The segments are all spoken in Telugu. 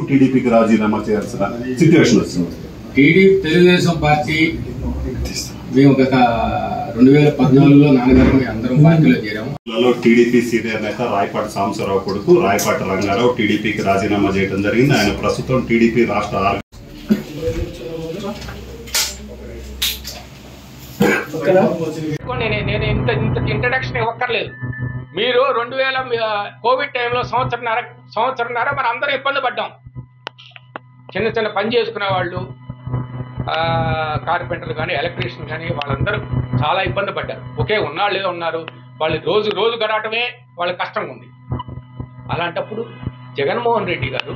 టీడీపీకి రాజీనామా చేయాల్సిన సిచ్యువేషన్ వస్తుంది. తెలుగుదేశం పార్టీ మేము గత 2014లో నాన్నగారు అందరం పార్టీలో చేరాము. టీడీపీ సీనియర్ నేత రాయపాటి సాంబశివరావు కొడుకు రాయపాటి రంగారావు టీడీపీకి రాజీనామా చేయడం జరిగింది. ఆయన ప్రస్తుతం టీడీపీ రాష్ట్ర నేను ఇంత ఇంట్రడక్షన్ ఇవ్వక్కర్లేదు. మీరు 2000 కోవిడ్ టైంలో సంవత్సరంన్నర మరి అందరూ ఇబ్బంది పడ్డాం. చిన్న చిన్న పని చేసుకునే వాళ్ళు, కార్పెంటర్లు కానీ ఎలక్ట్రీషియన్ కానీ వాళ్ళందరూ చాలా ఇబ్బంది పడ్డారు. ఒకే ఉన్నాళ్ళు ఏదో ఉన్నారు, వాళ్ళు రోజు గడవటమే వాళ్ళకి కష్టంగా ఉంది. అలాంటప్పుడు జగన్మోహన్ రెడ్డి గారు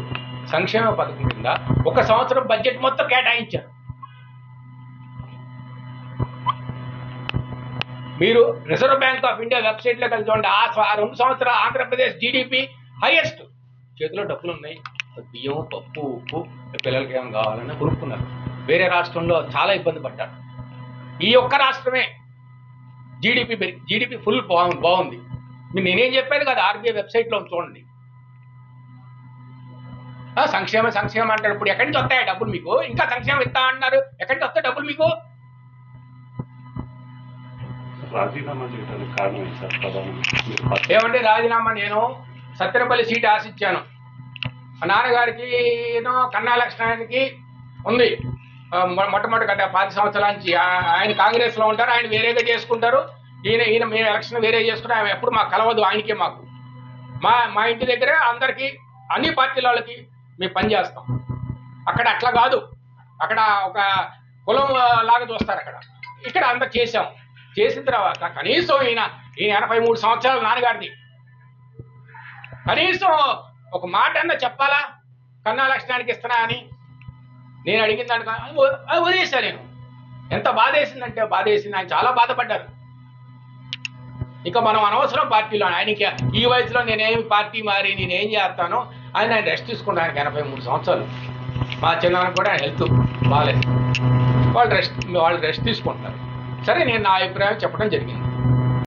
సంక్షేమ పథకం కింద 1 సంవత్సరం బడ్జెట్ మొత్తం కేటాయించారు. మీరు రిజర్వ్ బ్యాంక్ ఆఫ్ ఇండియా వెబ్సైట్లోకి వెళ్ళి చూడండి. ఆ 2 సంవత్సరాలు ఆంధ్రప్రదేశ్ జీడిపి హైయెస్ట్. చేతిలో డబ్బులు ఉన్నాయి, బియ్యం, పప్పు, ఉప్పు పిల్లలకి ఏం కావాలని కొనుక్కున్నారు. వేరే రాష్ట్రంలో చాలా ఇబ్బంది పడ్డారు. ఈ ఒక్క రాష్ట్రమే జీడిపి ఫుల్ బాగుంది. నేనేం చెప్పాను కదా, ఆర్బీఐ వెబ్సైట్లో చూడండి. సంక్షేమం అంటారు. ఇప్పుడు ఎక్కడి నుంచి వస్తాయి డబ్బులు మీకు? ఇంకా సంక్షేమం ఇస్తా అంటున్నారు, ఎక్కడి నుంచి వస్తాయి డబ్బులు మీకు? రాజీనామా చేయడానికి కారణం సార్? ఏమంటే రాజీనామా, నేను సత్తెనపల్లి సీట్ ఆశించాను. మా నాన్నగారికి కన్నా లక్ష్మణానికి ఉంది మొట్టమొదటి కదా 10 సంవత్సరాల నుంచి. ఆయన కాంగ్రెస్లో ఉంటారు, ఆయన వేరేగా చేసుకుంటారు. ఈయన మేము ఎలక్షన్ వేరే చేసుకుంటాం. ఆయన ఎప్పుడు మాకు కలవదు, ఆయనకే మాకు. మా ఇంటి దగ్గరే అందరికీ అన్ని పార్టీల వాళ్ళకి మేము పనిచేస్తాం. అక్కడ అట్లా కాదు, అక్కడ ఒక కులం లాగా చూస్తారు. ఇక్కడ అంతా చేసిన తర్వాత కనీసం ఈయన 83 సంవత్సరాలు నాన్నగారిది, కనీసం ఒక మాట అన్నా చెప్పాలా, కన్నా లక్షణానికి ఇస్తున్నా అని. నేను అడిగిన దానికి అది వదిలేసా. నేను ఎంత బాధేసిందంటే బాధేసింది. ఆయన చాలా బాధపడ్డారు. ఇక మనం అనవసరం పార్టీలో. ఆయనకి ఈ వయసులో నేనేమి పార్టీ మారి నేనేం చేస్తానో ఆయన రెస్ట్ తీసుకుంటాను. ఆయనకి 83 సంవత్సరాలు. మా చిన్నానికి కూడా ఆయన హెల్త్ బాగాలేదు, వాళ్ళు రెస్ట్ తీసుకుంటారు. సరే, నేను నా అభిప్రాయం చెప్పడం జరిగింది.